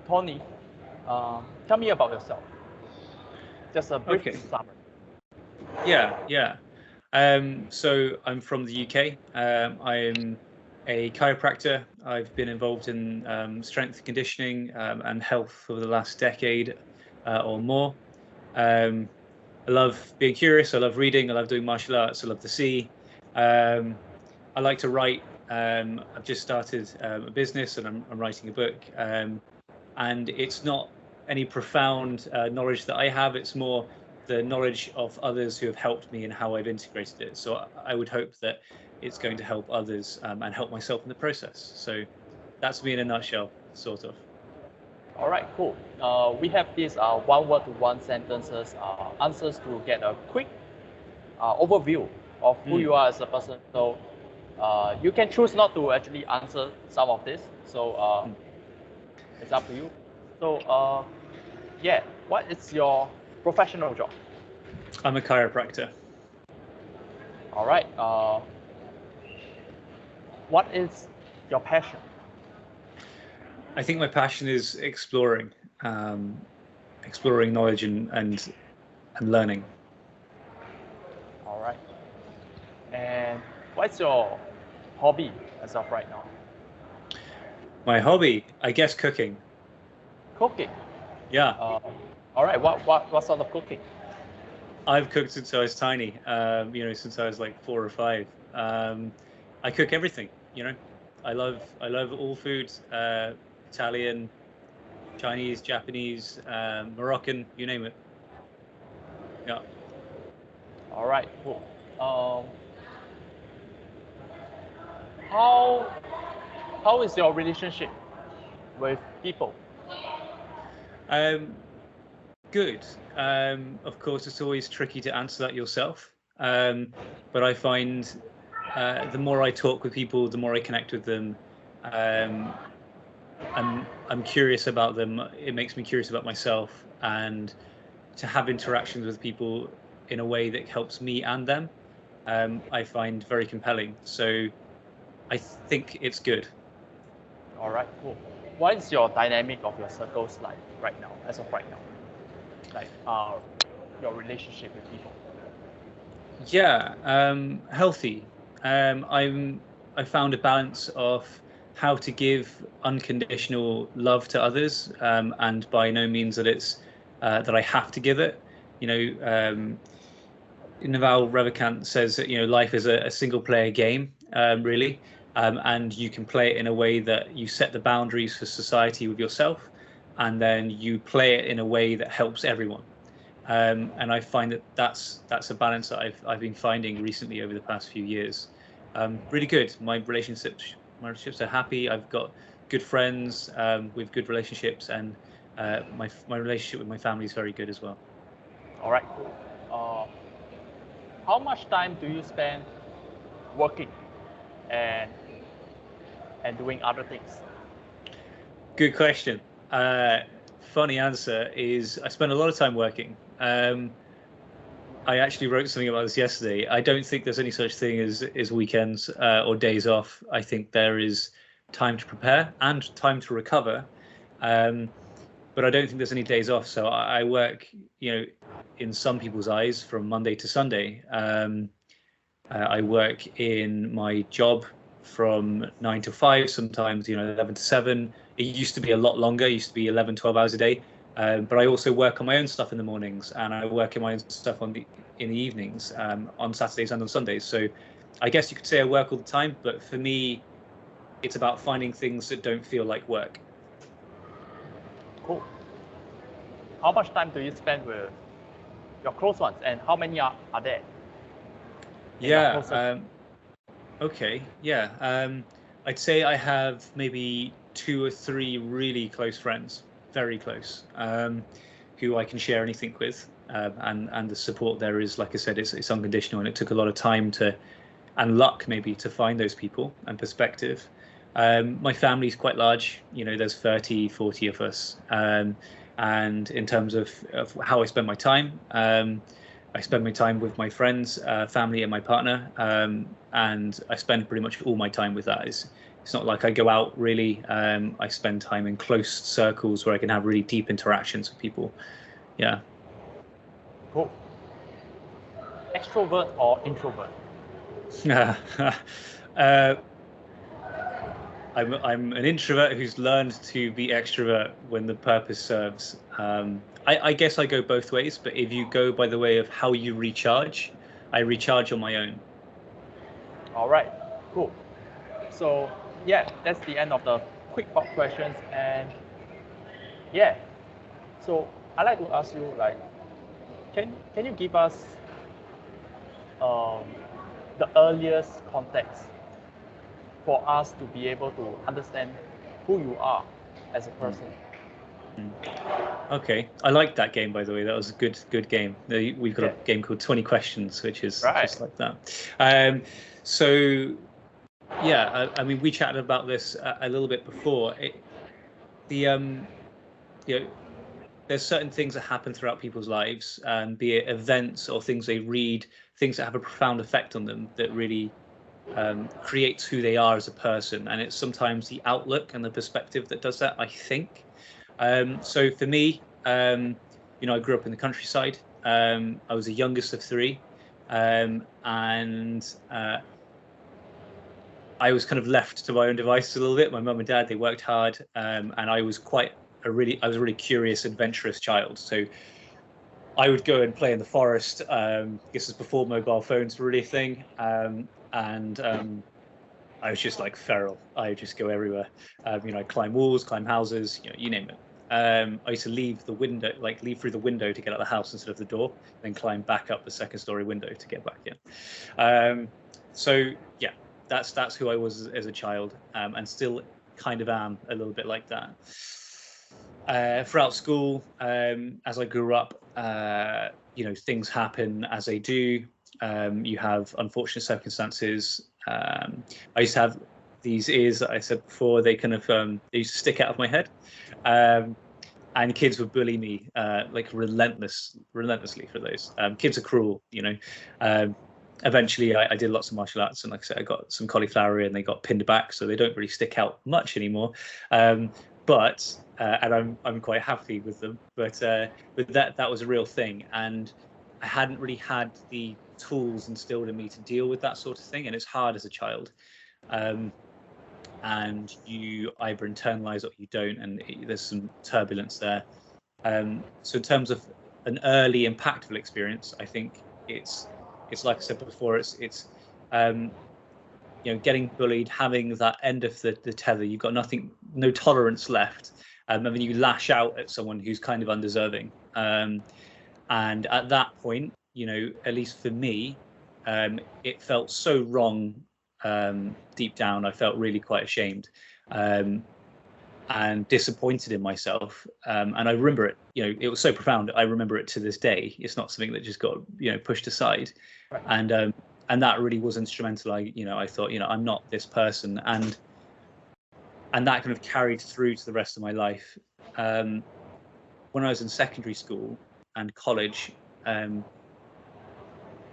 Tony, tell me about yourself. Just a brief Okay. summary. Yeah. So I'm from the UK. I'm a chiropractor. I've been involved in strength and conditioning and health for the last decade or more. Um, I love being curious. I love reading. I love doing martial arts. I love the sea. Um, I like to write. I've just started a business and I'm writing a book. And it's not any profound knowledge that I have. It's more the knowledge of others who have helped me and how I've integrated it. So I would hope that it's going to help others and help myself in the process. So that's me in a nutshell, sort of. All right, cool. We have these one word to one sentences answers to get a quick overview of who you are as a person. So you can choose not to actually answer some of this. So it's up to you. So yeah, what is your professional job? I'm a chiropractor. All right. What is your passion? I think my passion is exploring knowledge and learning. All right. And what's your hobby as of right now? My hobby, I guess, cooking. Cooking. Yeah. All right. What sort of cooking? I've cooked since I was tiny, since I was like 4 or 5. I cook everything, I love all foods, Italian, Chinese, Japanese, Moroccan, you name it. Yeah. All right, cool. How is your relationship with people? Good. Of course, it's always tricky to answer that yourself. But I find the more I talk with people, the more I connect with them. I'm curious about them. It makes me curious about myself, and to have interactions with people in a way that helps me and them, I find very compelling. So I think it's good. All right, cool. What is your dynamic of your circles like right now, as of right now? Like your relationship with people? Yeah, healthy. I found a balance of how to give unconditional love to others, and by no means that it's that I have to give it. You know, Naval Ravikant says that life is a single player game, really, and you can play it in a way that you set the boundaries for society with yourself, and then you play it in a way that helps everyone. And I find that that's a balance that I've been finding recently over the past few years. Really good. My relationships are happy. I've got good friends with good relationships, and my relationship with my family is very good as well. All right, cool. How much time do you spend working and doing other things? Good question. Funny answer is I spend a lot of time working. I actually wrote something about this yesterday. I don't think there's any such thing as weekends or days off. I think there is time to prepare and time to recover, but I don't think there's any days off. So I work, in some people's eyes, from Monday to Sunday. I work in my job from 9 to 5, sometimes 11 to 7. It used to be a lot longer. It used to be 11, 12 hours a day. But I also work on my own stuff in the mornings, and I work on my own stuff in the evenings, on Saturdays and on Sundays. So I guess you could say I work all the time, but for me, it's about finding things that don't feel like work. Cool. How much time do you spend with your close ones, and how many are there? Yeah. Okay. Yeah. I'd say I have maybe 2 or 3 really close friends, very close, who I can share anything with, and the support there is, like I said, it's unconditional, and it took a lot of time and luck maybe to find those people and perspective. My family's quite large. There's 30, 40 of us, and in terms of how I spend my time. I spend my time with my friends, family, and my partner, and I spend pretty much all my time with that. It's not like I go out really. I spend time in close circles where I can have really deep interactions with people. Yeah. Cool. Extrovert or introvert? uh, I'm an introvert who's learned to be extrovert when the purpose serves. I guess I go both ways, but if you go by the way of how you recharge, I recharge on my own. All right, cool. So yeah, that's the end of the quick pop questions. And yeah, so I'd like to ask you, like, can you give us um, the earliest context for us to be able to understand who you are as a person? Okay, I liked that game, by the way. That was a good game. We've got a game called 20 Questions, which is just like that. So yeah, I mean, we chatted about this a little bit before. You know, there's certain things that happen throughout people's lives, be it events or things they read, things that have a profound effect on them that really creates who they are as a person. And it's sometimes the outlook and the perspective that does that, I think. So for me, I grew up in the countryside. I was the youngest of three, and I was kind of left to my own devices a little bit. My mum and dad, they worked hard, and I was I was a really curious, adventurous child. So I would go and play in the forest. This is before mobile phones were really a thing, and I was just like feral. I would just go everywhere. I'd climb walls, climb houses, you name it. I used to leave through the window to get out of the house instead of the door, then climb back up the second story window to get back in. So yeah, that's who I was as a child, and still kind of am a little bit like that. Throughout school, as I grew up, things happen as they do. You have unfortunate circumstances. I used to have these ears that I said before. They kind of they used to stick out of my head, and kids would bully me like relentlessly for those. Kids are cruel, Eventually, I did lots of martial arts, and like I said, I got some cauliflower ear, and they got pinned back, so they don't really stick out much anymore. But I'm quite happy with them. But that was a real thing, and I hadn't really had the tools instilled in me to deal with that sort of thing, and it's hard as a child. And you either internalize or you don't, and there's some turbulence there. So in terms of an early impactful experience, I think it's like I said before, it's getting bullied, having that end of the tether. You've got no tolerance left, and then you lash out at someone who's kind of undeserving. And at that point, at least for me, it felt so wrong. Deep down, I felt really quite ashamed and disappointed in myself. And I remember it. It was so profound. I remember it to this day. It's not something that just got pushed aside. Right. And that really was instrumental. I thought, I'm not this person, and that kind of carried through to the rest of my life. When I was in secondary school and college,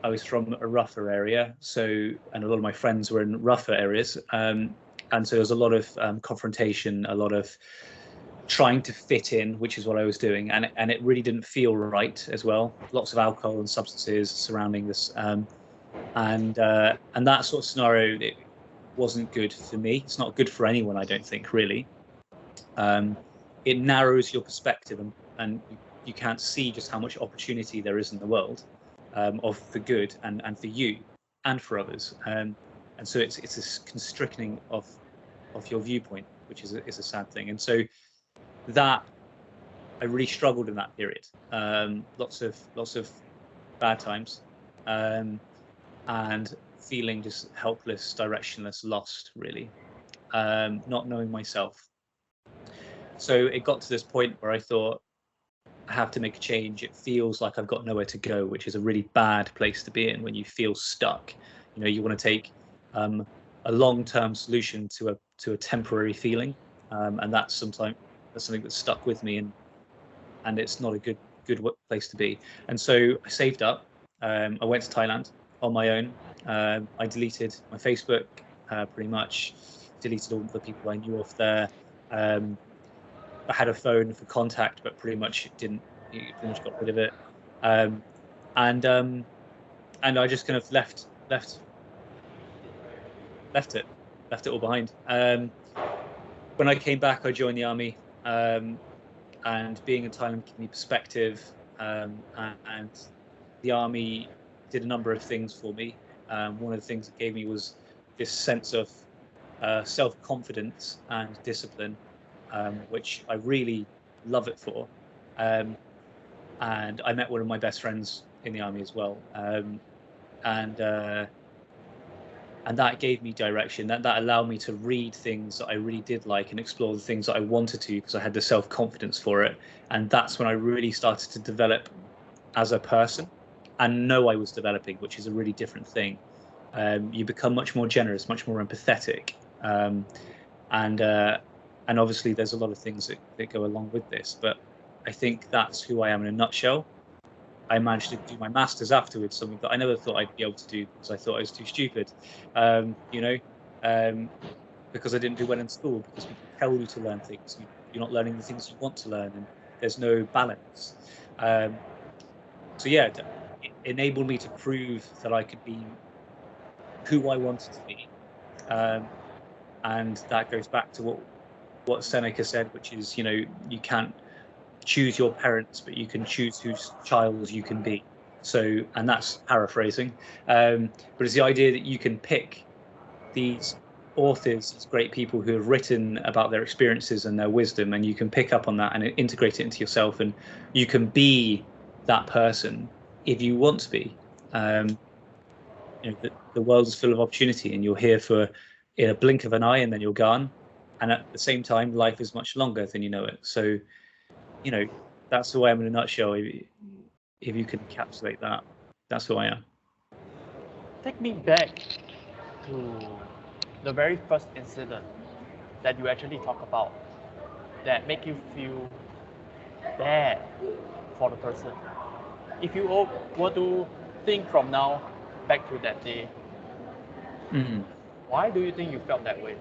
I was from a rougher area, and a lot of my friends were in rougher areas, and so there was a lot of confrontation, a lot of trying to fit in, which is what I was doing, and it really didn't feel right as well. Lots of alcohol and substances surrounding this, and that sort of scenario, it wasn't good for me. It's not good for anyone, I don't think, really. It narrows your perspective, and you can't see just how much opportunity there is in the world. Of the good and for you and for others, and so it's this constricting of your viewpoint, which is a sad thing. And so that I really struggled in that period. Lots of bad times, and feeling just helpless, directionless, lost, really, not knowing myself. So it got to this point where I thought, I have to make a change. It feels like I've got nowhere to go, which is a really bad place to be in when you feel stuck. You want to take a long-term solution to a temporary feeling, and that's something that's stuck with me, and it's not a good place to be. And so I saved up. I went to Thailand on my own. I deleted my Facebook pretty much deleted all the people I knew off there. I had a phone for contact, but pretty much pretty much got rid of it. And I just kind of left it all behind. When I came back, I joined the army, and being in Thailand gave me perspective, and the army did a number of things for me. One of the things it gave me was this sense of self-confidence and discipline, which I really love it for. And I met one of my best friends in the army as well, and that gave me direction. That allowed me to read things that I really did like and explore the things that I wanted to, because I had the self-confidence for it. And that's when I really started to develop as a person and know I was developing, which is a really different thing. You become much more generous, much more empathetic, and obviously there's a lot of things that go along with this, but I think that's who I am in a nutshell. I managed to do my master's afterwards, something that I never thought I'd be able to do because I thought I was too stupid, because I didn't do well in school, because people tell you to learn things. You're not learning the things you want to learn, and there's no balance. So yeah, it enabled me to prove that I could be who I wanted to be. And that goes back to what Seneca said, which is, you can't choose your parents, but you can choose whose child you can be. So, and that's paraphrasing, but it's the idea that you can pick these authors, these great people who have written about their experiences and their wisdom, and you can pick up on that and integrate it into yourself, and you can be that person if you want to be. The world is full of opportunity, and you're here for in a blink of an eye, and then you're gone. And at the same time, life is much longer than you know it. So, that's who I am in a nutshell. If you can encapsulate that, that's who I am. Take me back to the very first incident that you actually talk about that make you feel bad for the person. If you were to think from now back to that day, why do you think you felt that way?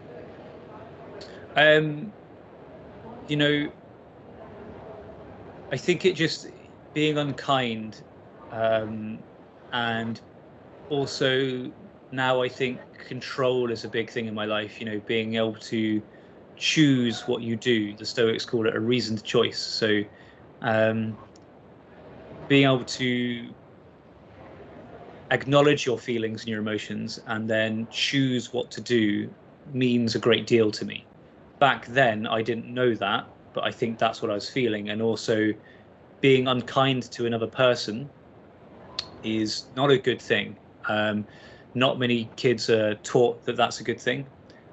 I think it just being unkind, and also now I think control is a big thing in my life. Being able to choose what you do. The Stoics call it a reasoned choice. So being able to acknowledge your feelings and your emotions and then choose what to do means a great deal to me. Back then, I didn't know that, but I think that's what I was feeling. And also, being unkind to another person is not a good thing. Not many kids are taught that that's a good thing,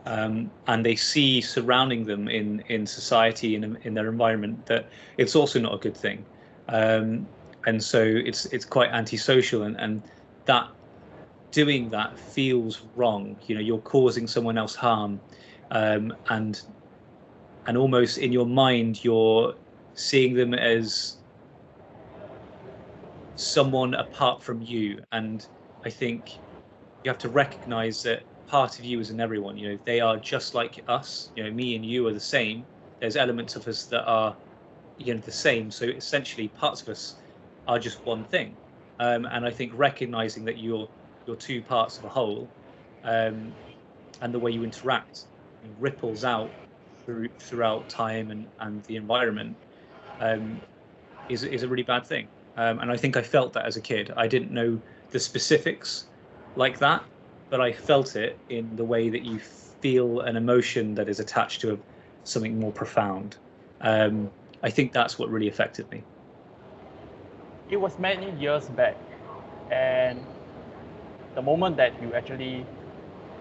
and they see surrounding them in society and in their environment that it's also not a good thing. And so it's quite antisocial, and that doing that feels wrong. You're causing someone else harm, and almost in your mind you're seeing them as someone apart from you. And I think you have to recognize that part of you is in everyone. They are just like us. Me and you are the same. There's elements of us that are the same. So essentially parts of us are just one thing. And I think recognizing that you're two parts of a whole, and the way you interact ripples out throughout time and the environment, is a really bad thing. And I think I felt that as a kid. I didn't know the specifics like that, but I felt it in the way that you feel an emotion that is attached to something more profound. I think that's what really affected me. It was many years back, and the moment that you actually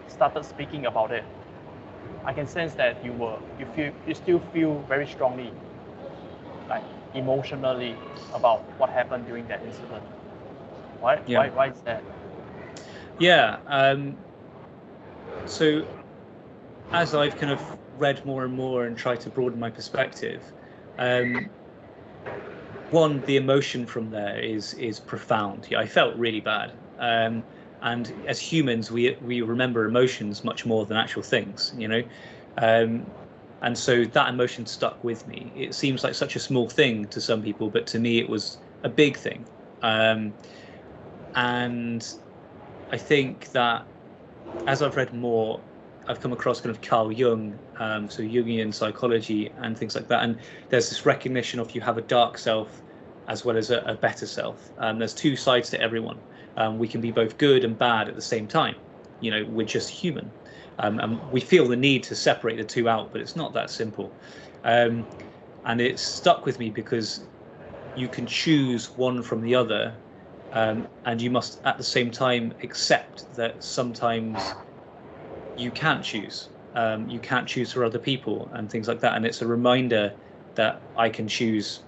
started speaking about it, I can sense that you still feel very strongly, like emotionally, about what happened during that incident. Why? Yeah. Why is that? Yeah. So as I've kind of read more and more and tried to broaden my perspective, one, the emotion from there is profound. Yeah, I felt really bad, And as humans, we remember emotions much more than actual things, and so that emotion stuck with me. It seems like such a small thing to some people, but to me it was a big thing. And I think that as I've read more, I've come across kind of Carl Jung, so Jungian psychology and things like that. And there's this recognition of you have a dark self as well as a better self. There's two sides to everyone. We can be both good and bad at the same time. We're just human. And we feel the need to separate the two out, but it's not that simple. And it's stuck with me because you can choose one from the other, and you must at the same time accept that sometimes you can't choose. You can't choose for other people and things like that. And it's a reminder that I can choose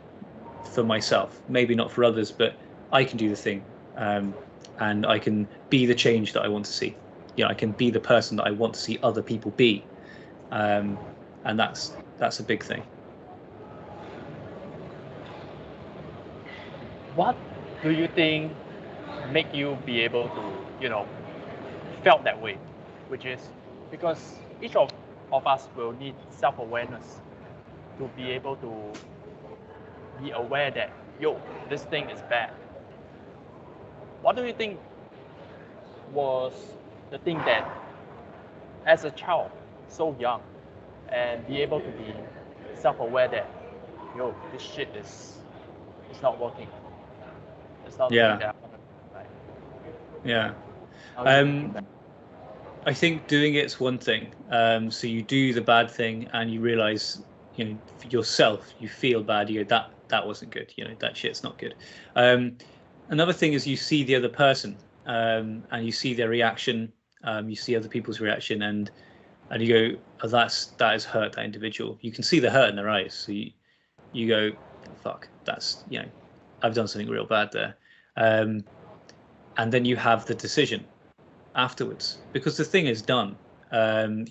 for myself, maybe not for others, but I can do the thing, and I can be the change that I want to see. I can be the person that I want to see other people be, and that's a big thing. What do you think make you be able to, felt that way? Which is because each of us will need self-awareness to be able to be aware that, this thing is bad. What do you think was the thing that, as a child, so young, and be able to be self-aware that, this shit is not working. It's not the thing that I want to do. Yeah. I think doing it's one thing. So you do the bad thing and you realize, yourself, you feel bad. You go, that wasn't good. That shit's not good. Another thing is you see the other person, and you see their reaction. You see other people's reaction, and you go, oh, that has hurt that individual. You can see the hurt in their eyes. So you go, fuck, that's, I've done something real bad there. And then you have the decision afterwards, because the thing is done.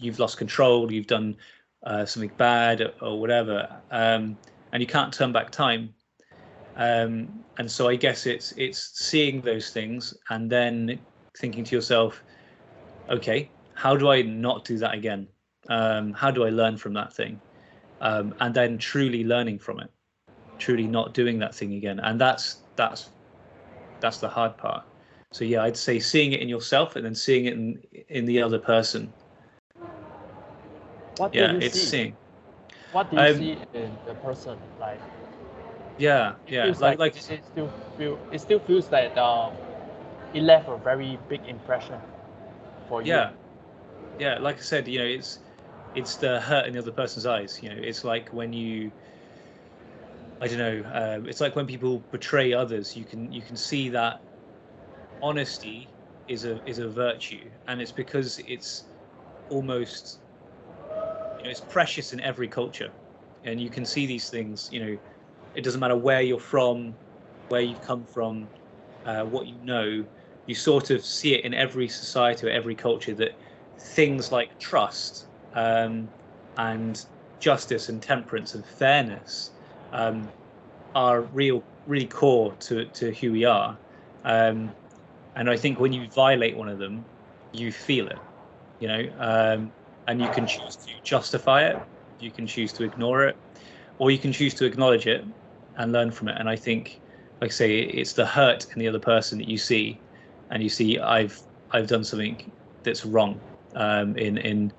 You've lost control, you've done something bad or whatever, and you can't turn back time. And so I guess it's seeing those things and then thinking to yourself, okay, how do I not do that again? How do I learn from that thing? And then truly learning from it, truly not doing that thing again. And that's the hard part. So yeah, I'd say seeing it in yourself and then seeing it in the other person. What do you it's see? seeing. What do you see in the person? Like, like it still feels like it left a very big impression for you. Yeah. Like I said, it's the hurt in the other person's eyes. It's like when I don't know. It's like when people betray others. You can see that honesty is a virtue, and it's because it's almost, it's precious in every culture, and you can see these things. It doesn't matter where you're from, where you've come from, what you sort of see it in every society or every culture, that things like trust, and justice and temperance and fairness are really core to who we are. And I think when you violate one of them, you feel it, and you can choose to justify it, you can choose to ignore it, or you can choose to acknowledge it and learn from it. And I think, like I say, it's the hurt in the other person that you see, and you see, I've done something that's wrong, in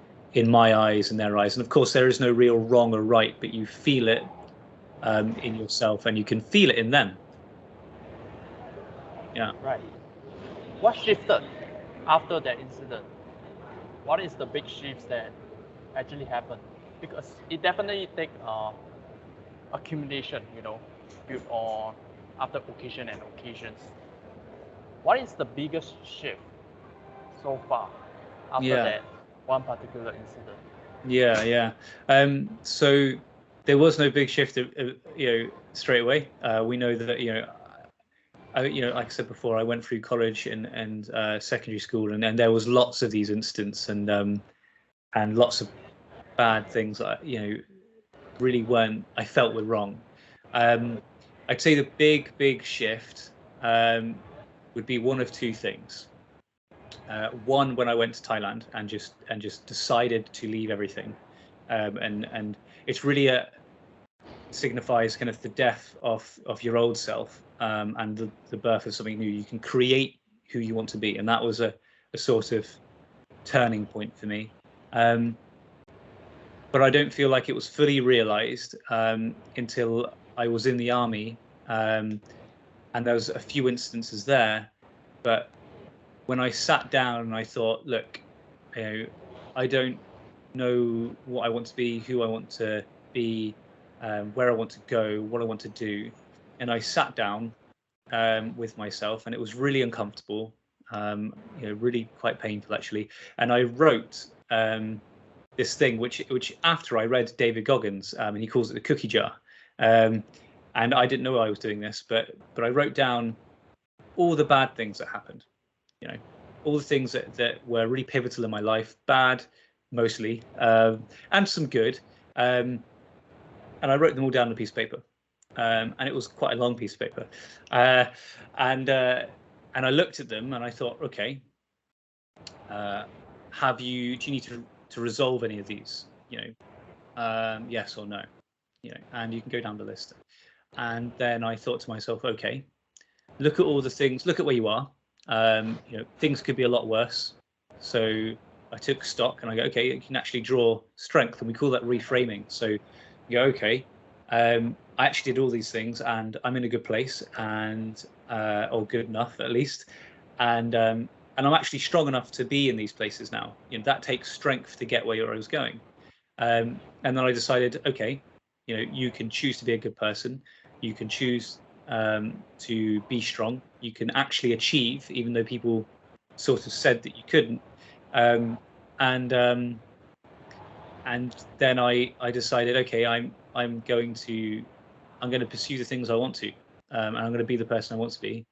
my eyes and their eyes. And of course, there is no real wrong or right, but you feel it in yourself, and you can feel it in them. Yeah. Right. What shifted after that incident? What is the big shifts that actually happened? Because it definitely takes accumulation, built on after occasion and occasions. What is the biggest shift so far after that one particular incident? Yeah. So there was no big shift, straight away. We know that, like I said before, I went through college and secondary school, and there was lots of these incidents, and lots of bad things that really I felt were wrong. I'd say the big shift would be one of two things. One, when I went to Thailand and just decided to leave everything, and it's really signifies kind of the death of your old self, and the birth of something new. You can create who you want to be, and that was a sort of turning point for me. But I don't feel like it was fully realized until I was in the army, and there was a few instances there. But when I sat down and I thought, look, I don't know what I want to be, who I want to be, where I want to go, what I want to do, and I sat down with myself, and it was really uncomfortable, really quite painful actually. And I wrote this thing, which after I read David Goggins, and he calls it the cookie jar, and I didn't know I was doing this, but I wrote down all the bad things that happened, all the things that were really pivotal in my life, bad mostly, and some good, and I wrote them all down on a piece of paper, and it was quite a long piece of paper, and I looked at them and I thought, okay, do you need to resolve any of these, yes or no, and you can go down the list. And then I thought to myself, okay, look at all the things, look at where you are, things could be a lot worse. So I took stock and I go, okay, you can actually draw strength, and we call that reframing. So you go, okay, I actually did all these things and I'm in a good place, and or good enough at least, and I'm actually strong enough to be in these places now. That takes strength to get where I was going. And then I decided, okay, you can choose to be a good person. You can choose to be strong. You can actually achieve, even though people sort of said that you couldn't. And then I decided, okay, I'm going to pursue the things I want to, and I'm going to be the person I want to be,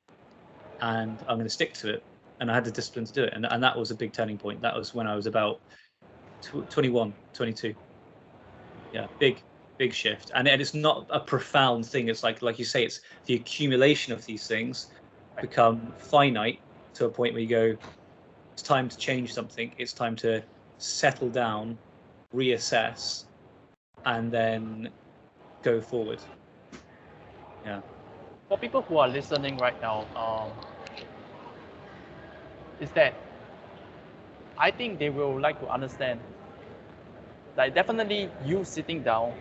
and I'm going to stick to it. And I had the discipline to do it, and that was a big turning point. That was when I was about 21, 22. Yeah, big shift. And it's not a profound thing. It's like you say, it's the accumulation of these things become finite to a point where you go, it's time to change something. It's time to settle down, reassess, and then go forward. Yeah. For people who are listening right now, is that I think they will like to understand, like definitely you sitting down,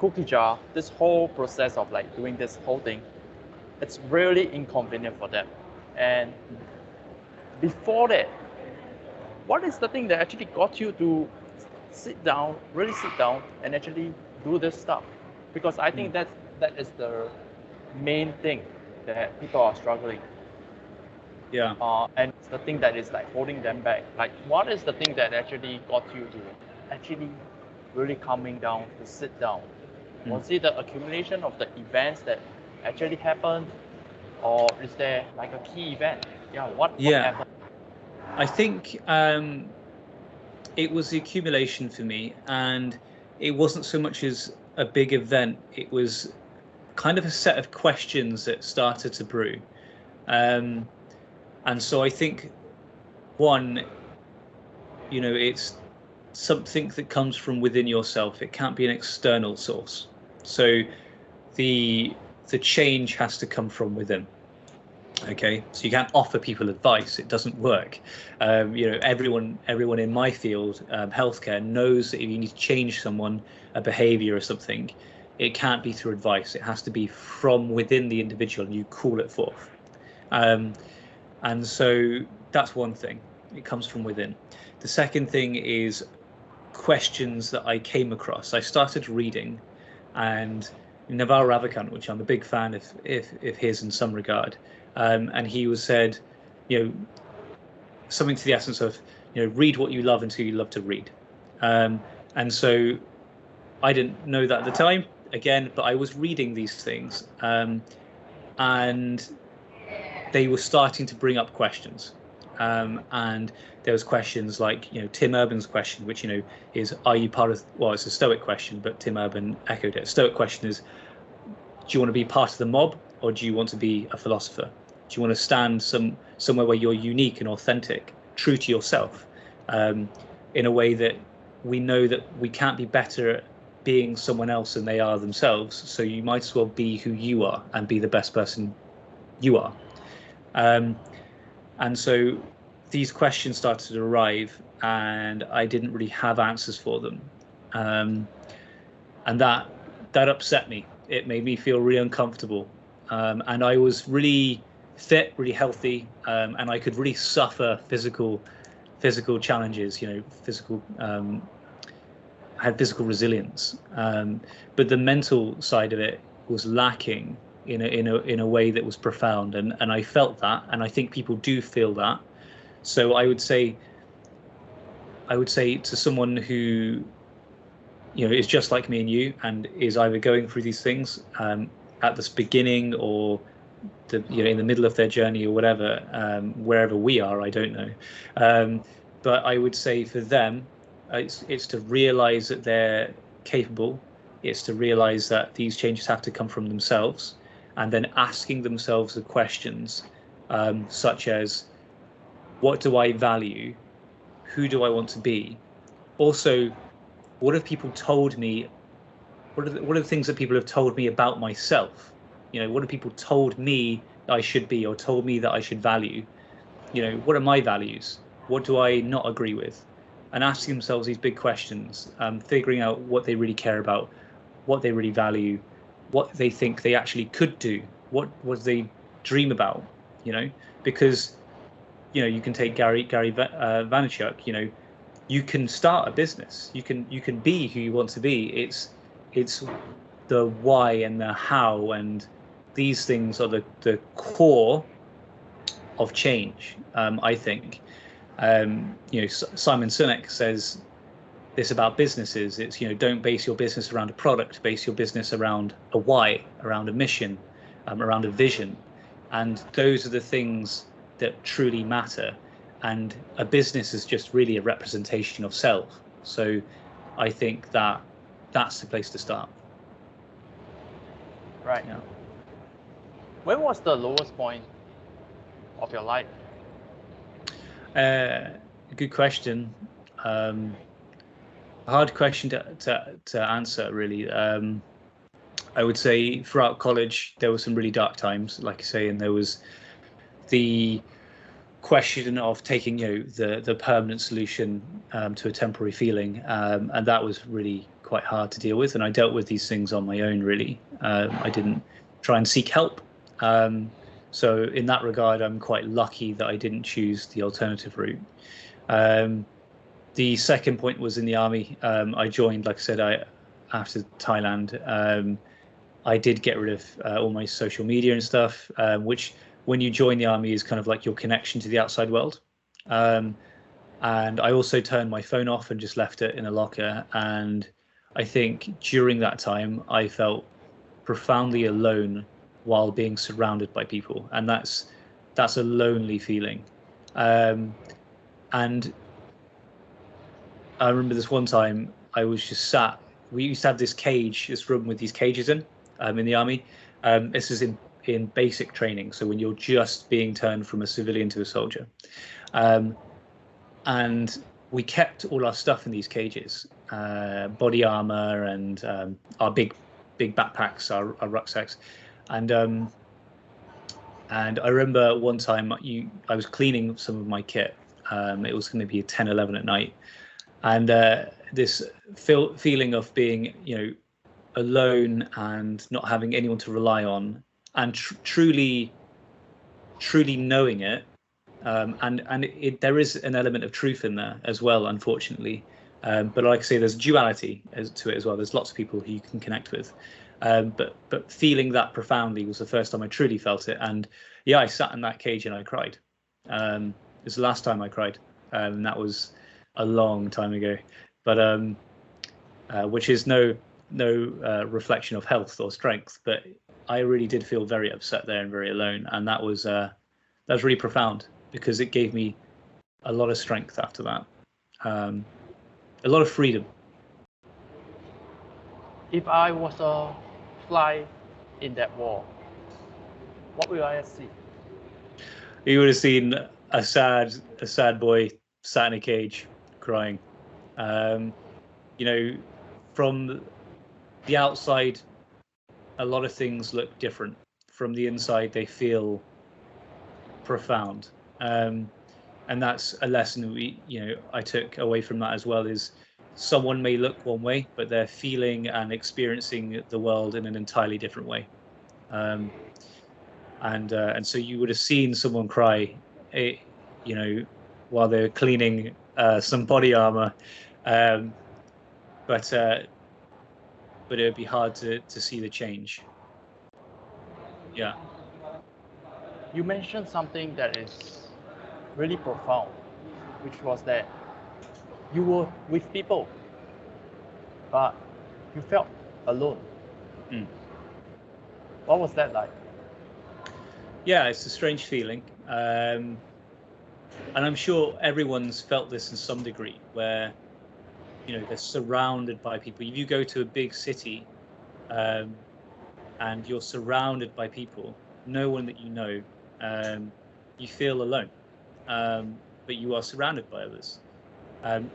cookie jar, this whole process of like doing this whole thing, it's really inconvenient for them. And before that, what is the thing that actually got you to really sit down and actually do this stuff? Because I think that is the main thing that people are struggling. Yeah. And it's the thing that is like holding them back. Like, what is the thing that actually got you to actually really calming down, to sit down? Was it the accumulation of the events that actually happened, or is there like a key event? What happened? I think it was the accumulation for me, and it wasn't so much as a big event. It was kind of a set of questions that started to brew. And so I think, one, it's something that comes from within yourself. It can't be an external source. So the change has to come from within. Okay, so you can't offer people advice. It doesn't work. Everyone in my field, healthcare, knows that if you need to change someone, a behavior or something, it can't be through advice. It has to be from within the individual, and you call it forth. And so that's one thing. It comes from within. The second thing is questions that I came across. I started reading, and Naval Ravikant, which I'm a big fan of his in some regard, and he said, something to the essence of, read what you love until you love to read. And so I didn't know that at the time, again, but I was reading these things, and they were starting to bring up questions. And there was questions like, Tim Urban's question, which, is, are you part of, well, it's a Stoic question, but Tim Urban echoed it. Stoic question is, do you want to be part of the mob, or do you want to be a philosopher? Do you want to stand somewhere where you're unique and authentic, true to yourself, in a way that we know that we can't be better at being someone else than they are themselves. So you might as well be who you are and be the best person you are. And so these questions started to arrive, and I didn't really have answers for them. And that upset me. It made me feel really uncomfortable. And I was really fit, really healthy, and I could really suffer physical challenges. Had physical resilience, but the mental side of it was lacking in a way that was profound, and I felt that, and I think people do feel that. So I would say to someone who is just like me and you, and is either going through these things at this beginning or in the middle of their journey or whatever, wherever we are, I don't know, but I would say for them, it's to realize that they're capable. It's to realize that these changes have to come from themselves, and then asking themselves the questions such as, what do I value? Who do I want to be? Also, what have people told me? What are the things that people have told me about myself? What have people told me that I should be, or told me that I should value? What are my values? What do I not agree with? And asking themselves these big questions, figuring out what they really care about, what they really value, what they think they actually could do, what they dream about, because you can take Gary Vaynerchuk. You can start a business, you can be who you want to be. It's the why and the how, and these things are the core of change, I think. Simon Sinek says this about businesses. It's, don't base your business around a product, base your business around a why, around a mission, around a vision. And those are the things that truly matter. And a business is just really a representation of self. So I think that that's the place to start. Right. Yeah. When was the lowest point of your life? Good question. A hard question to answer, really. I would say throughout college there were some really dark times, like I say, and there was the question of taking the permanent solution to a temporary feeling, and that was really quite hard to deal with. And I dealt with these things on my own, really. I didn't try and seek help. So in that regard, I'm quite lucky that I didn't choose the alternative route. The second point was in the army. I joined, like I said, after Thailand. I did get rid of all my social media and stuff, which when you join the army is kind of like your connection to the outside world. And I also turned my phone off and just left it in a locker. And I think during that time, I felt profoundly alone while being surrounded by people, and that's a lonely feeling. And I remember this one time I was just sat. We used to have this room with these cages in the army. This is in basic training, so when you're just being turned from a civilian to a soldier. And we kept all our stuff in these cages, body armor and our big backpacks, our rucksacks. And I remember one time I was cleaning some of my kit. It was going to be 10, 11 at night. And this feeling of being, alone and not having anyone to rely on, and truly knowing it. And there is an element of truth in there as well, unfortunately. But like I say, there's duality to it as well. There's lots of people who you can connect with. But feeling that profoundly was the first time I truly felt it. And yeah, I sat in that cage and I cried. It was the last time I cried. And that was a long time ago. But which is no reflection of health or strength. But I really did feel very upset there and very alone. And that was really profound, because it gave me a lot of strength after that. A lot of freedom. If I was a fly in that wall, what will I see? You would have seen a sad boy sat in a cage crying. You know, from the outside, a lot of things look different. From the inside, they feel profound. And that's a lesson I took away from that as well, is someone may look one way, but they're feeling and experiencing the world in an entirely different way. And so you would have seen someone cry, while they're cleaning some body armor, but it would be hard to see the change. Yeah. You mentioned something that is really profound, which was that you were with people, but you felt alone. What was that like? Yeah, it's a strange feeling. And I'm sure everyone's felt this in some degree, where, they're surrounded by people. If you go to a big city and you're surrounded by people, no one that you know, you feel alone. But you are surrounded by others.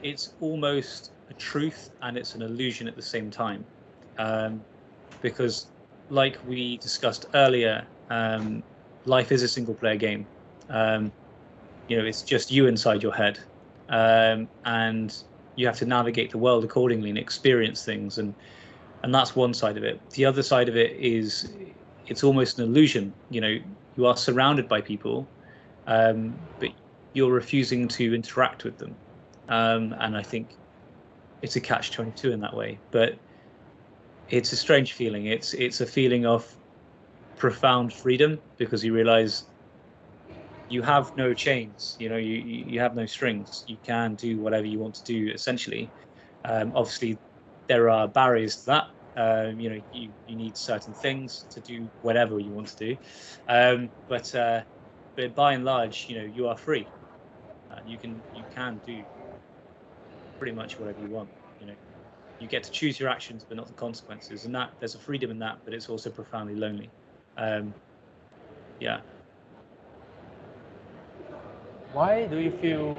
It's almost a truth and it's an illusion at the same time. Because like we discussed earlier, life is a single player game. It's just you inside your head. And you have to navigate the world accordingly and experience things. And that's one side of it. The other side of it is it's almost an illusion. You are surrounded by people, but you're refusing to interact with them. And I think it's a catch-22 in that way. But it's a strange feeling. It's a feeling of profound freedom, because you realize you have no chains. You have no strings. You can do whatever you want to do, essentially. Obviously, there are barriers to that. You need certain things to do whatever you want to do. But by and large, you are free. You can do pretty much whatever you want. You get to choose your actions, but not the consequences. And that there's a freedom in that, but it's also profoundly lonely. Yeah. Why do you feel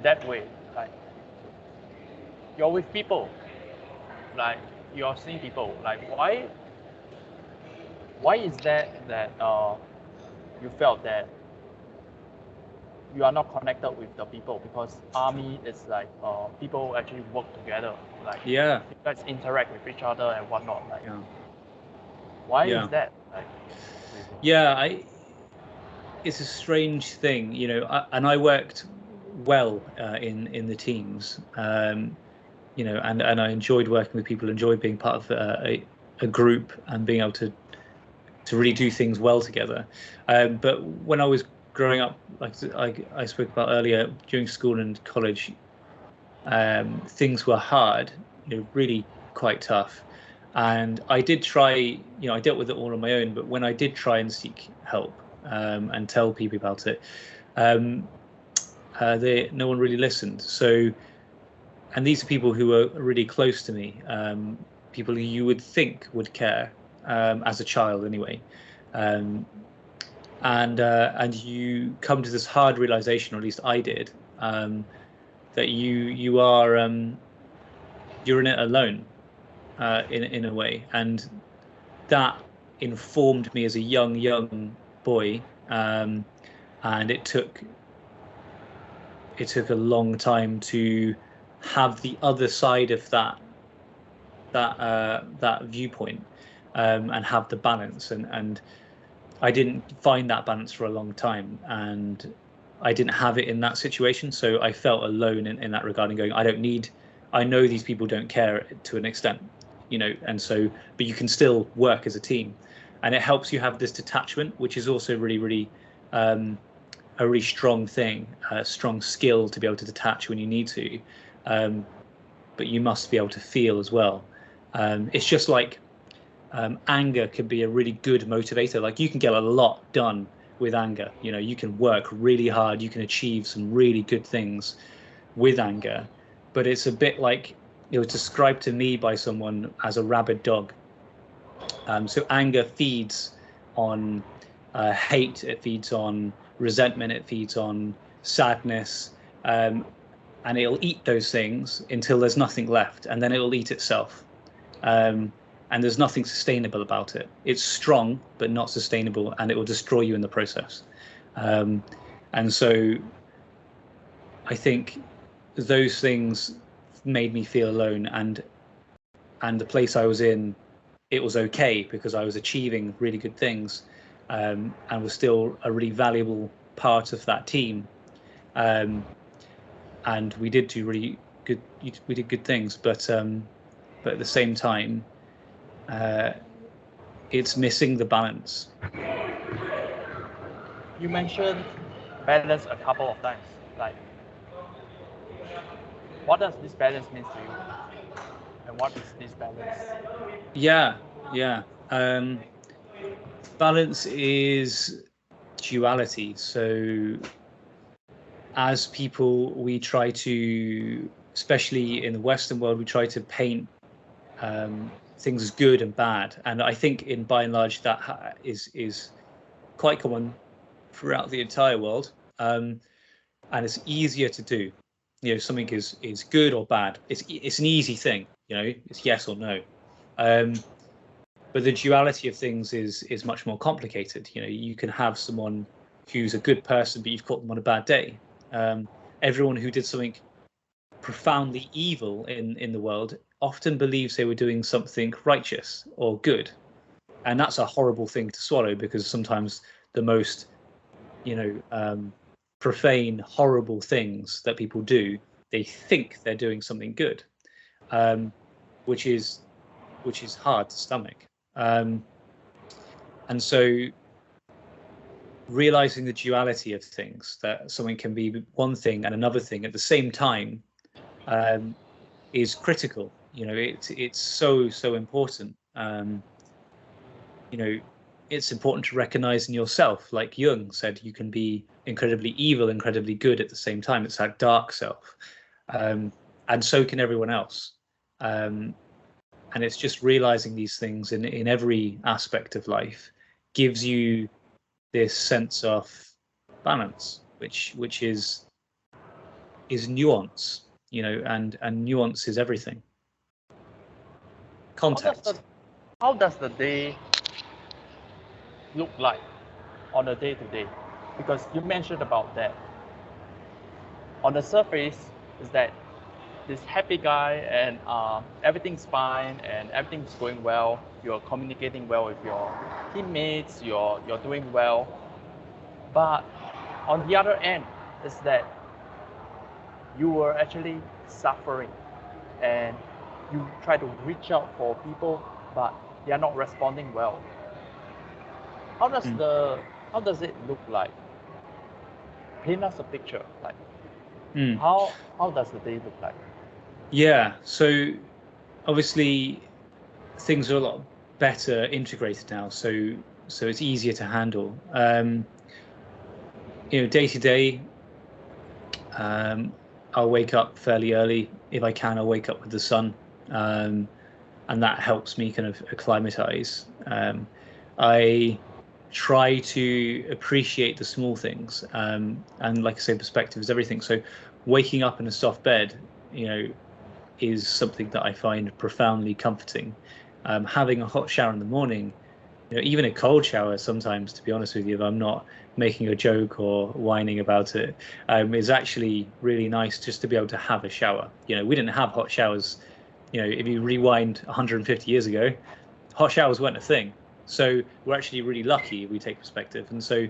that way? Like, you're with people, like you're seeing people. Like, why is that you felt that you are not connected with the people? Because army is like people actually work together. Like, Yeah. you guys interact with each other and whatnot. Like, Yeah. why Yeah. is that? Like, yeah, it's a strange thing, and I worked well in the teams, and I enjoyed working with people, enjoyed being part of a group and being able to really do things well together. But when I was growing up, like I spoke about earlier, during school and college, things were hard, really quite tough. And I did try, I dealt with it all on my own, but when I did try and seek help and tell people about it, no one really listened. So, and these are people who are really close to me, people who you would think would care, as a child anyway. And you come to this hard realization, or at least I did, that you are you're in it alone, in a way, and that informed me as a young boy, and it took a long time to have the other side of that viewpoint, and have the balance, and I didn't find that balance for a long time, and I didn't have it in that situation, so I felt alone in that regard, and going, I know these people don't care to an extent, and so, but you can still work as a team, and it helps you have this detachment, which is also really, really a really strong thing, a strong skill to be able to detach when you need to, but you must be able to feel as well. It's just like anger can be a really good motivator. Like, you can get a lot done with anger. You can work really hard, you can achieve some really good things with anger, but it's a bit like, it was described to me by someone as a rabid dog. So anger feeds on hate, it feeds on resentment, it feeds on sadness, and it'll eat those things until there's nothing left, and then it'll eat itself. And there's nothing sustainable about it. It's strong, but not sustainable, and it will destroy you in the process. And so I think those things made me feel alone, and the place I was in, it was okay because I was achieving really good things, and was still a really valuable part of that team. And we did do really good. We did good things, but at the same time, it's missing the balance. You mentioned balance a couple of times. Like, what does this balance mean to you? And what is this balance? Yeah. Balance is duality. So as people, we try to, especially in the Western world, we try to paint things as good and bad. And I think by and large, that is quite common throughout the entire world. And it's easier to do. You know, something is good or bad. It's an easy thing. You know, it's yes or no. But the duality of things is much more complicated. You know, you can have someone who's a good person, but you've caught them on a bad day. Everyone who did something profoundly evil in the world often believes they were doing something righteous or good, and that's a horrible thing to swallow, because sometimes the most, profane, horrible things that people do, they think they're doing something good, which is hard to stomach. And so realizing the duality of things, that something can be one thing and another thing at the same time, is critical. You know, it's so important. It's important to recognize in yourself, like Jung said, you can be incredibly evil, incredibly good at the same time. It's that dark self, and so can everyone else. And it's just realizing these things in every aspect of life gives you this sense of balance, which is nuance, and nuance is everything. Context. How does the day look like on a day-to-day? Because you mentioned about that. On the surface, is that this happy guy and everything's fine and everything's going well. You're communicating well with your teammates. You're doing well. But on the other end, is that you were actually suffering, and you try to reach out for people, but they are not responding well. How does it look like? Paint us a picture. Like, how does the day look like? Yeah, so obviously things are a lot better integrated now, so it's easier to handle. Day to day, I'll wake up fairly early. If I can, I'll wake up with the sun, and that helps me kind of acclimatize. I try to appreciate the small things, and like I say, perspective is everything. So waking up in a soft bed, is something that I find profoundly comforting. Having a hot shower in the morning, even a cold shower sometimes, to be honest with you, if I'm not making a joke or whining about it, is actually really nice just to be able to have a shower. We didn't have hot showers. If you rewind 150 years ago, hot showers weren't a thing. So we're actually really lucky if we take perspective. And so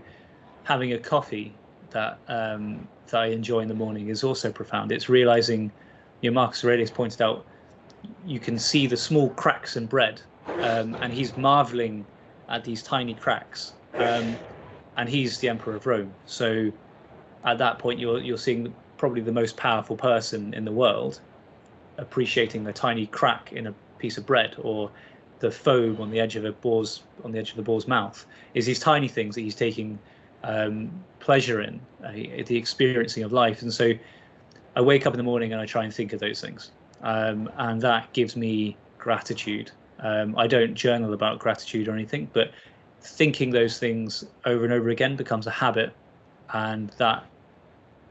having a coffee that I enjoy in the morning is also profound. It's realizing, Marcus Aurelius pointed out, you can see the small cracks in bread, and he's marveling at these tiny cracks, and he's the Emperor of Rome. So at that point, you're seeing probably the most powerful person in the world appreciating the tiny crack in a piece of bread, or the foam on the edge of the boar's mouth. Is these tiny things that he's taking pleasure in, the experiencing of life. And so I wake up in the morning and I try and think of those things, and that gives me gratitude. I don't journal about gratitude or anything, but thinking those things over and over again becomes a habit, and that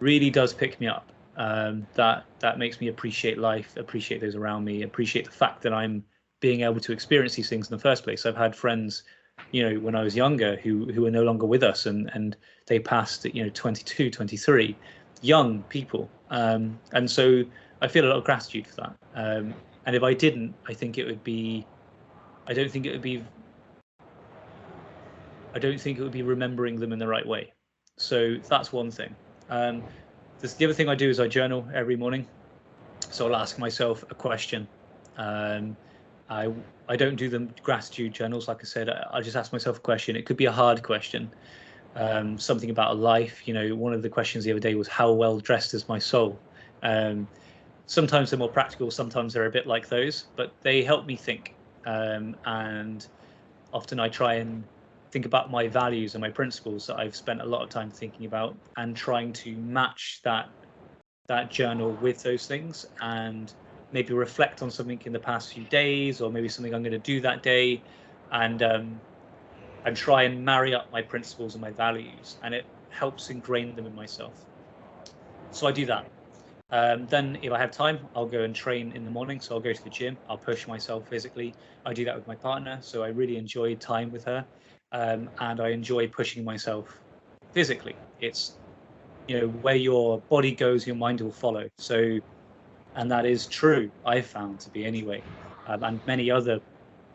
really does pick me up. That makes me appreciate life, appreciate those around me, appreciate the fact that I'm being able to experience these things in the first place. I've had friends, when I was younger who are no longer with us, and they passed at 22, 23, young people, and so I feel a lot of gratitude for that. And if I didn't, I don't think it would be remembering them in the right way. So that's one thing. The other thing I do is I journal every morning. So I'll ask myself a question. I don't do the gratitude journals. Like I said, I just ask myself a question. It could be a hard question, something about a life. One of the questions the other day was, how well dressed is my soul? Sometimes they're more practical, sometimes they're a bit like those, but they help me think. And often I try and think about my values and my principles that I've spent a lot of time thinking about, and trying to match that journal with those things, and maybe reflect on something in the past few days, or maybe something I'm going to do that day, and try and marry up my principles and my values, and it helps ingrain them in myself. So I do that. Then if I have time, I'll go and train in the morning. So I'll go to the gym, I'll push myself physically. I do that with my partner, so I really enjoy time with her, and I enjoy pushing myself physically. It's where your body goes, your mind will follow. So, and that is true, I've found to be anyway, and many other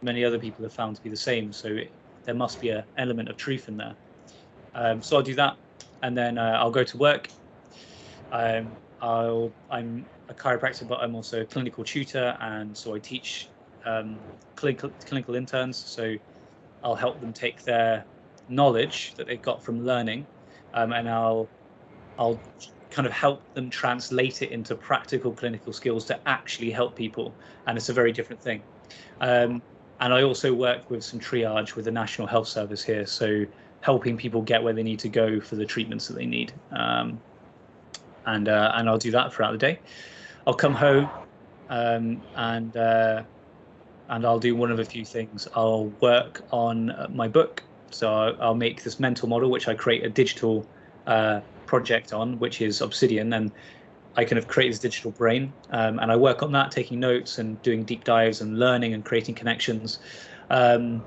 people have found to be the same. So there must be an element of truth in there. So I'll do that, and then I'll go to work. I'm a chiropractor, but I'm also a clinical tutor, and so I teach clinical interns. So I'll help them take their knowledge that they've got from learning, and I'll kind of help them translate it into practical clinical skills to actually help people, and it's a very different thing. And I also work with some triage with the National Health Service here, so helping people get where they need to go for the treatments that they need. And I'll do that throughout the day. I'll come home, and I'll do one of a few things. I'll work on my book. So I'll make this mental model, which I create a digital project on, which is Obsidian, and I kind of create this digital brain, and I work on that, taking notes and doing deep dives and learning and creating connections. Or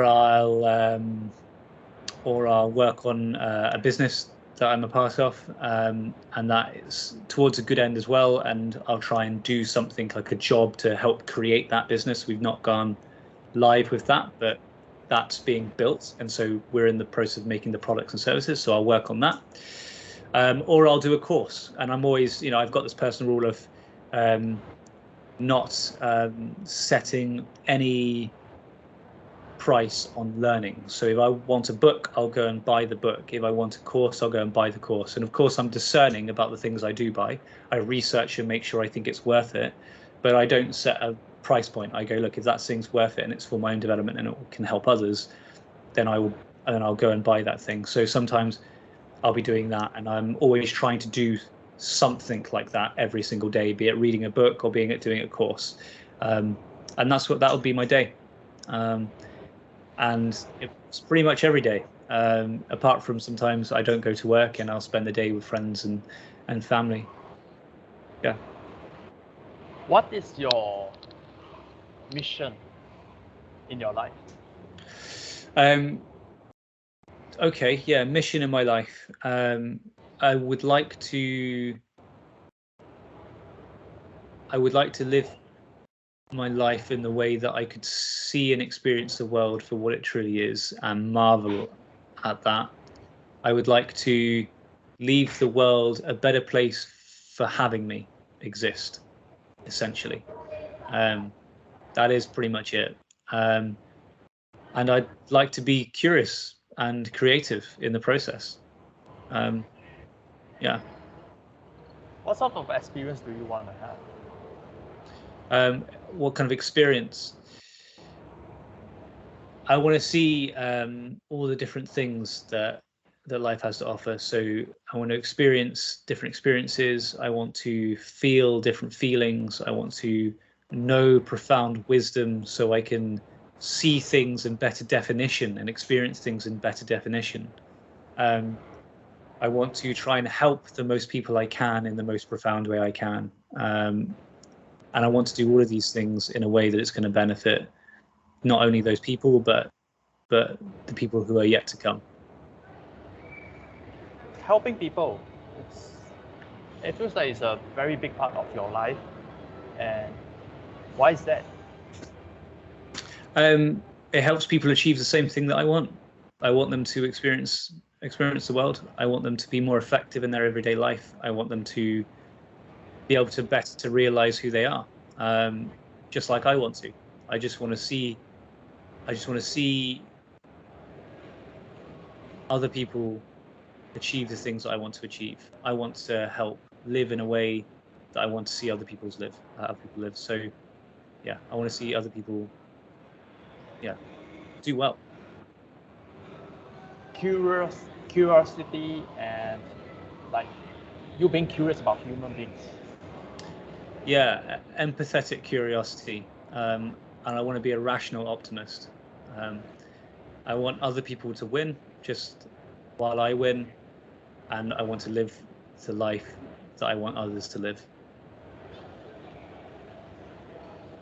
I'll work on a business that I'm a part of, and that is towards a good end as well, and I'll try and do something like a job to help create that business. We've not gone live with that, but that's being built, and so we're in the process of making the products and services, so I'll work on that. Or I'll do a course, and I'm always, I've got this personal rule of not setting any price on learning. So if I want a book, I'll go and buy the book. If I want a course, I'll go and buy the course. And of course, I'm discerning about the things I do buy. I research and make sure I think it's worth it, but I don't set a price point. I go, look, if that thing's worth it and it's for my own development and it can help others, then I'll go and buy that thing. So sometimes I'll be doing that, and I'm always trying to do something like that every single day, be it reading a book or being it doing a course, and that'll be my day. And it's pretty much every day, apart from sometimes I don't go to work and I'll spend the day with friends and family. Yeah. What is your mission in your life? Okay, yeah, mission in my life. I would like to live my life in the way that I could see and experience the world for what it truly is and marvel at that. I would like to leave the world a better place for having me exist, essentially. That is pretty much it. And I'd like to be curious and creative in the process. Yeah. What sort of experience do you want to have? What kind of experience? I want to see all the different things that life has to offer. So I want to experience different experiences. I want to feel different feelings. I want to know profound wisdom so I can see things in better definition and experience things in better definition. I want to try and help the most people I can in the most profound way I can. And I want to do all of these things in a way that it's going to benefit not only those people, but the people who are yet to come. Helping people, it feels like it's a very big part of your life. And why is that? It helps people achieve the same thing that I want. I want them to experience the world. I want them to be more effective in their everyday life. I want them to be able to better realize who they are, just like I want to. I just want to see other people achieve the things that I want to achieve. I want to help live in a way that I want to see other people live. So, yeah, I want to see other people, do well. Curiosity and like you being curious about human beings. Yeah, empathetic curiosity, and I want to be a rational optimist. I want other people to win just while I win, and I want to live the life that I want others to live.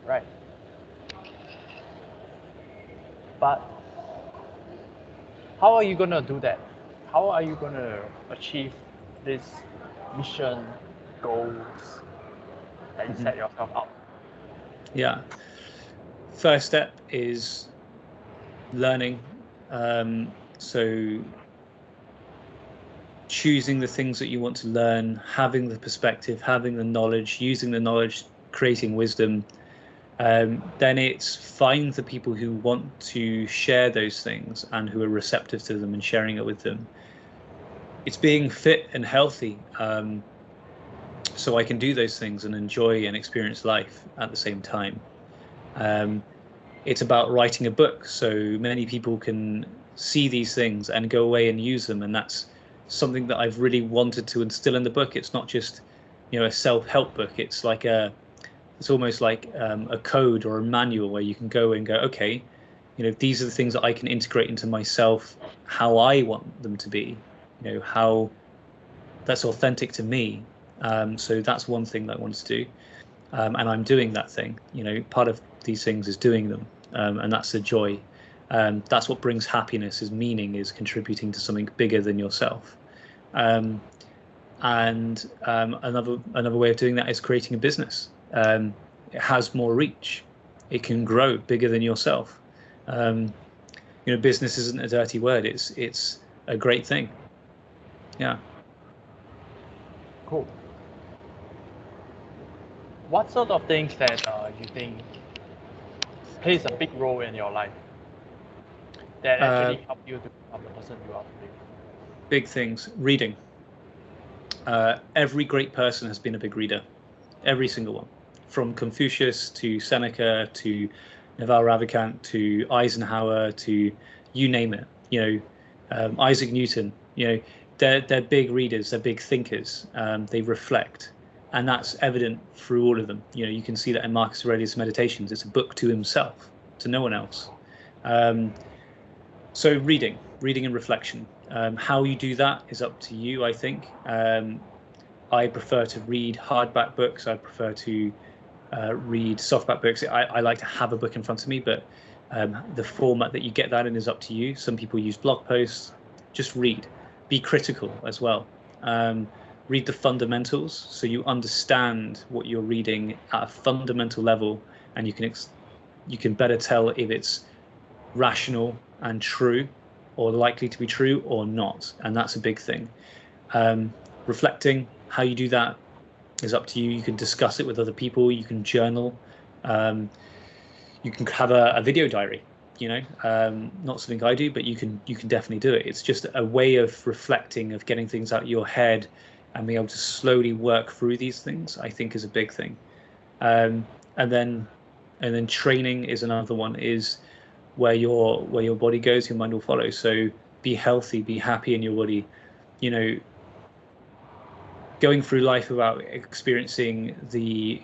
Right. But how are you going to do that? How are you going to achieve this mission, goals that you set yourself up? Yeah. First step is learning. So choosing the things that you want to learn, having the perspective, having the knowledge, using the knowledge, creating wisdom. Then it's find the people who want to share those things and who are receptive to them and sharing it with them. It's being fit and healthy, so I can do those things and enjoy and experience life at the same time. It's about writing a book so many people can see these things and go away and use them, and that's something that I've really wanted to instill in the book. It's not just, a self-help book. It's like it's almost like a code or a manual where you can go and go, okay, these are the things that I can integrate into myself, how I want them to be, how that's authentic to me. So that's one thing that I want to do. And I'm doing that thing. Part of these things is doing them, and that's the joy. That's what brings happiness, is meaning, is contributing to something bigger than yourself. And another way of doing that is creating a business. It has more reach. It can grow bigger than yourself. Business isn't a dirty word. It's a great thing. Yeah. Cool. What sort of things that you think plays a big role in your life that actually help you to become the person you are today? Big things. Reading. Every great person has been a big reader. Every single one. From Confucius to Seneca to Naval Ravikant to Eisenhower to you name it. Isaac Newton. They're big readers. They're big thinkers. They reflect. And that's evident through all of them. You can see that in Marcus Aurelius' Meditations. It's a book to himself, to no one else. So reading and reflection. How you do that is up to you, I think. I prefer to read hardback books. I prefer to read softback books. I like to have a book in front of me, but the format that you get that in is up to you. Some people use blog posts. Just read. Be critical as well. Read the fundamentals so you understand what you're reading at a fundamental level, and you can better tell if it's rational and true or likely to be true or not, and that's a big thing. Reflecting, how you do that is up to you. You can discuss it with other people. You can journal. You can have a video diary. Not something I do, but you can definitely do it. It's just a way of reflecting, of getting things out of your head and being able to slowly work through these things, I think, is a big thing. And then training is another one, is where your body goes, your mind will follow. So be healthy, be happy in your body. Going through life without experiencing the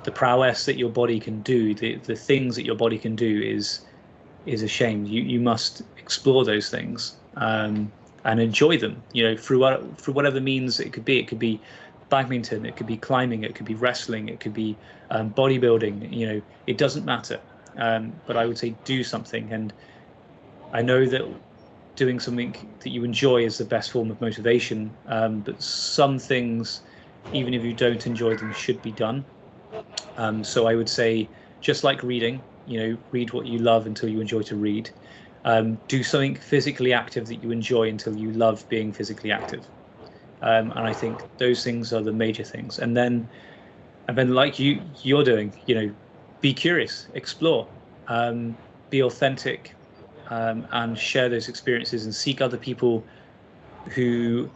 the prowess that your body can do, the things that your body can do is a shame. You must explore those things and enjoy them. Through whatever means it could be. It could be badminton, it could be climbing, it could be wrestling, it could be bodybuilding. It doesn't matter. But I would say do something, and I know that doing something that you enjoy is the best form of motivation. But some things, even if you don't enjoy them, should be done. So I would say, just like reading, read what you love until you enjoy to read. Do something physically active that you enjoy until you love being physically active. And I think those things are the major things. And then like you're doing, be curious, explore, be authentic, and share those experiences, and seek other people who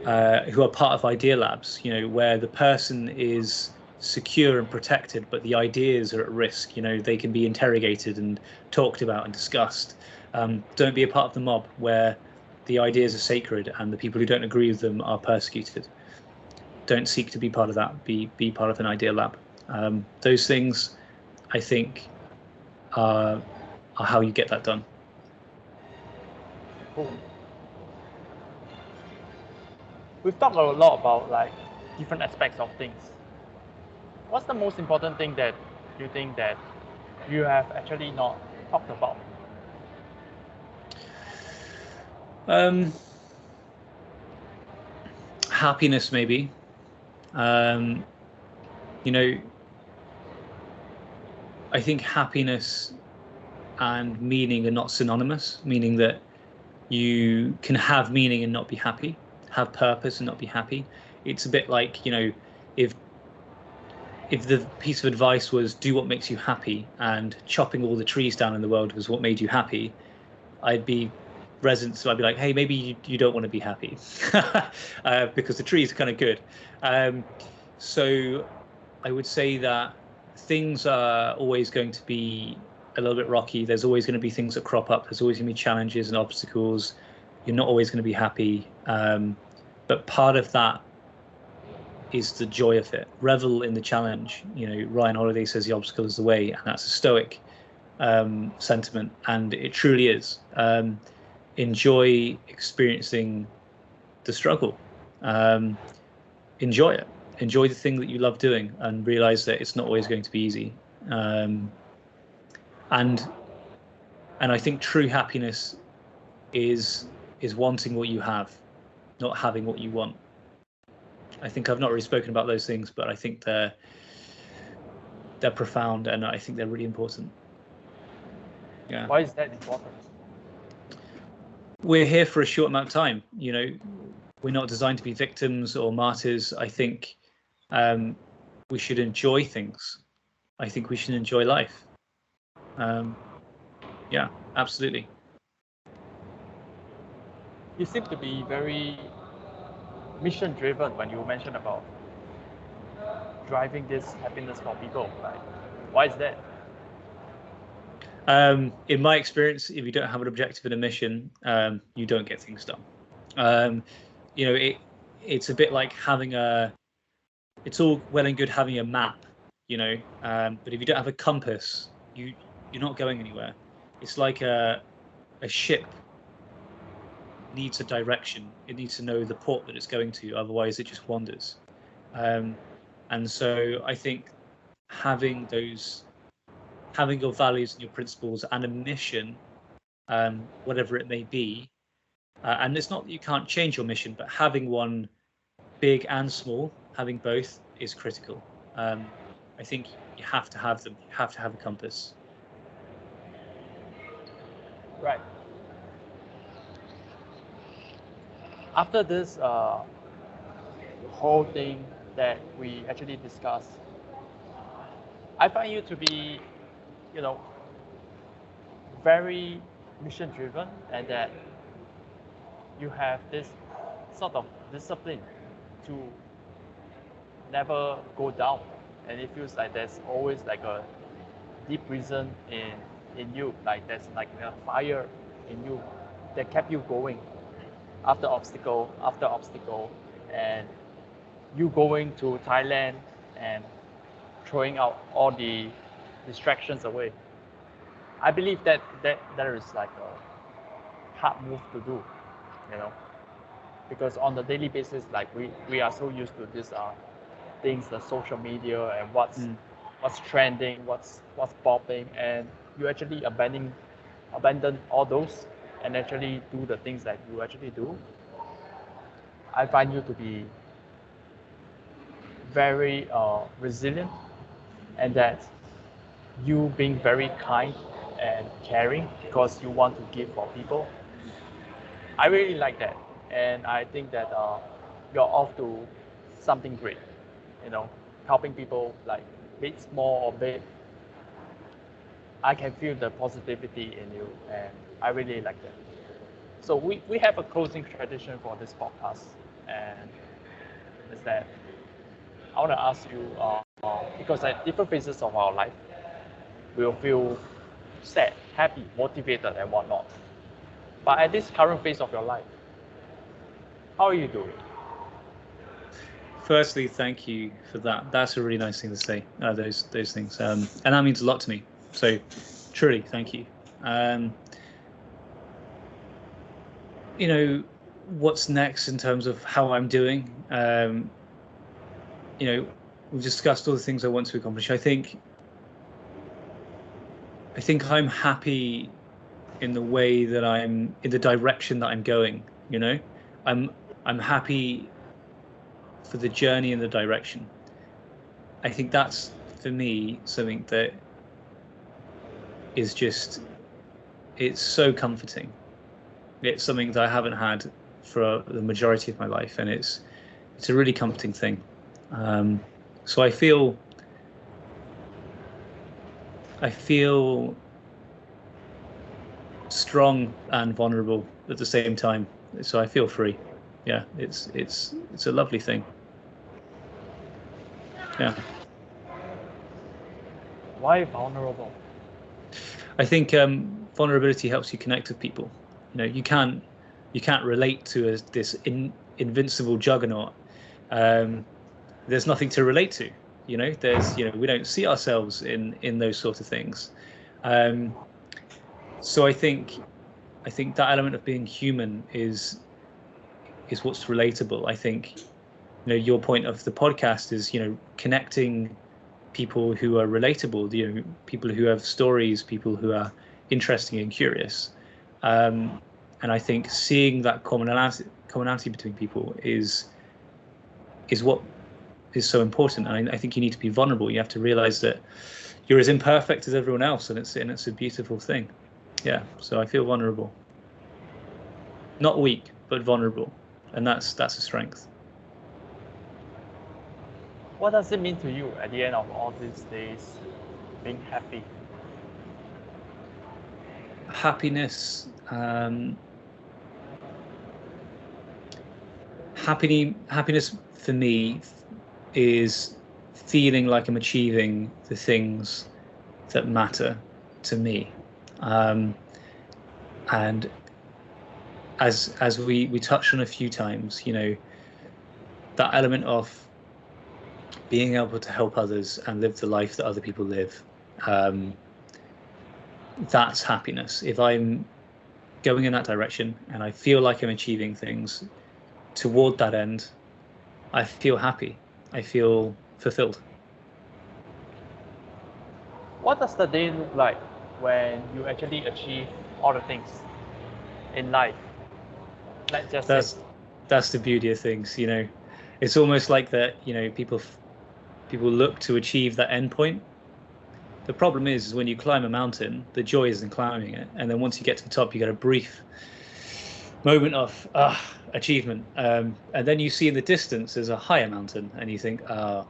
are part of idea labs, where the person is secure and protected, but the ideas are at risk. They can be interrogated and talked about and discussed. Don't be a part of the mob where the ideas are sacred and the people who don't agree with them are persecuted. Don't seek to be part of that. Be part of an idea lab. Those things, I think, are how you get that done. Cool. We've talked a lot about like different aspects of things. What's the most important thing that you think that you have actually not talked about? Happiness, maybe. I think happiness and meaning are not synonymous, meaning that you can have meaning and not be happy, have purpose and not be happy. It's a bit like, if the piece of advice was do what makes you happy, and chopping all the trees down in the world was what made you happy, I'd be like, hey, maybe you don't want to be happy because the trees are kind of good. So I would say that things are always going to be a little bit rocky. There's always going to be things that crop up. There's always going to be challenges and obstacles. You're not always going to be happy. But part of that is the joy of it. Revel in the challenge. Ryan Holiday says the obstacle is the way, and that's a Stoic sentiment, and it truly is. Enjoy experiencing the struggle. Enjoy it. Enjoy the thing that you love doing, and realize that it's not always going to be easy. And I think true happiness is wanting what you have, not having what you want. I think I've not really spoken about those things, but I think they're profound, and I think they're really important. Yeah. Why is that important? We're here for a short amount of time. We're not designed to be victims or martyrs. I think we should enjoy things. I think we should enjoy life. Yeah, absolutely. You seem to be very mission driven when you mention about driving this happiness for people. Like, why is that? In my experience, if you don't have an objective and a mission, you don't get things done. It's a bit like having it's all well and good having a map, but if you don't have a compass, you're not going anywhere. It's like a ship needs a direction. It needs to know the port that it's going to, otherwise it just wanders. And so I think having your values and your principles and a mission, whatever it may be, and it's not that you can't change your mission, but having one, big and small, having both is critical. I think you have to have them. You have to have a compass. Right. After this whole thing that we actually discussed, I find you to be, very mission driven, and that you have this sort of discipline to never go down, and it feels like there's always like a deep reason in you, like there's like a fire in you that kept you going after obstacle after obstacle, and you going to Thailand and throwing out all the distractions away. I believe that is like a hard move to do, you know, because on the daily basis, like we are so used to this things, the social media and what's trending, what's popping, and you actually abandon all those and actually do the things that you actually do. I find you to be very resilient, and that you being very kind and caring because you want to give for people. I really like that, and I think that you're off to something great. You know, helping people, like big, small or big. I can feel the positivity in you, and I really like that. So we have a closing tradition for this podcast, and is that I want to ask you, because at different phases of our life, we'll feel sad, happy, motivated, and whatnot. But at this current phase of your life, how are you doing? Firstly, thank you for that. That's a really nice thing to say. Those things, and that means a lot to me. So, truly, thank you. You know, what's next in terms of how I'm doing? You know, we've discussed all the things I want to accomplish. I think I'm happy in the way that I'm in the direction that I'm going. You know, I'm happy for the journey and the direction. I think that's, for me, something that is just, it's so comforting. It's something that I haven't had for the majority of my life, and it's a really comforting thing. So I feel strong and vulnerable at the same time. So I feel free. Yeah, it's a lovely thing. Yeah. Why vulnerable? I think vulnerability helps you connect with people. You know, you can't relate to this invincible juggernaut. There's nothing to relate to. You know, we don't see ourselves in those sort of things. So I think that element of being human is what's relatable. I think, you know, your point of the podcast is, you know, connecting people who are relatable, you know, people who have stories, people who are interesting and curious. And I think seeing that commonality between people is what is so important. And I think you need to be vulnerable. You have to realize that you're as imperfect as everyone else, and it's a beautiful thing. Yeah. So I feel vulnerable, not weak, but vulnerable, and that's a strength. What does it mean to you at the end of all these days, being happy? Happiness. Happiness for me is feeling like I'm achieving the things that matter to me, and as we touched on a few times, you know, that element of being able to help others and live the life that other people live, that's happiness. If I'm going in that direction and I feel like I'm achieving things toward that end, I feel happy. I feel fulfilled. What does the day look like when you actually achieve all the things in life? Let's just say. That's the beauty of things, you know. It's almost like that, you know, people look to achieve that end point. The problem is when you climb a mountain, the joy is in climbing it, and then once you get to the top, you get a brief moment of achievement, and then you see in the distance there's a higher mountain, and you think, gonna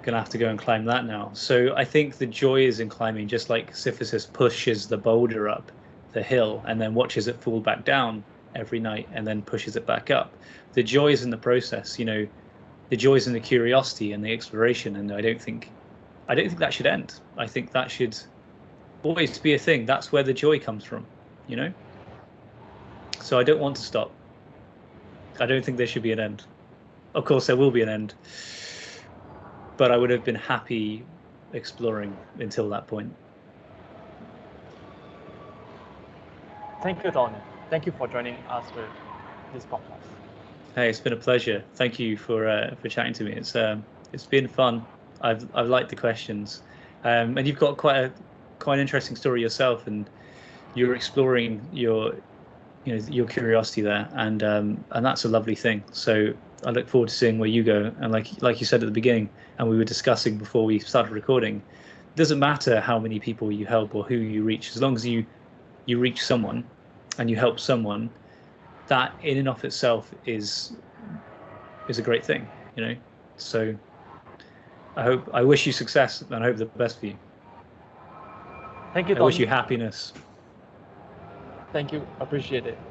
have to go and climb that now. So I think the joy is in climbing, just like Sisyphus pushes the boulder up the hill and then watches it fall back down every night and then pushes it back up. The joy is in the process, you know. The joy is in the curiosity and the exploration, and I don't think that should end. I think that should always be a thing. That's where the joy comes from, you know. So I don't want to stop. I don't think there should be an end. Of course, there will be an end. but I would have been happy exploring until that point. Thank you, Tony. Thank you for joining us with this podcast. Hey, it's been a pleasure. Thank you for chatting to me. It's been fun. I've liked the questions, and you've got quite an interesting story yourself, and you're exploring your curiosity there, and that's a lovely thing. So I look forward to seeing where you go. And like you said at the beginning, and we were discussing before we started recording, it doesn't matter how many people you help or who you reach, as long as you reach someone and you help someone, that in and of itself is a great thing, So I wish you success, and I hope the best for you. Thank you, Tony. I wish you happiness. Thank you. Appreciate it.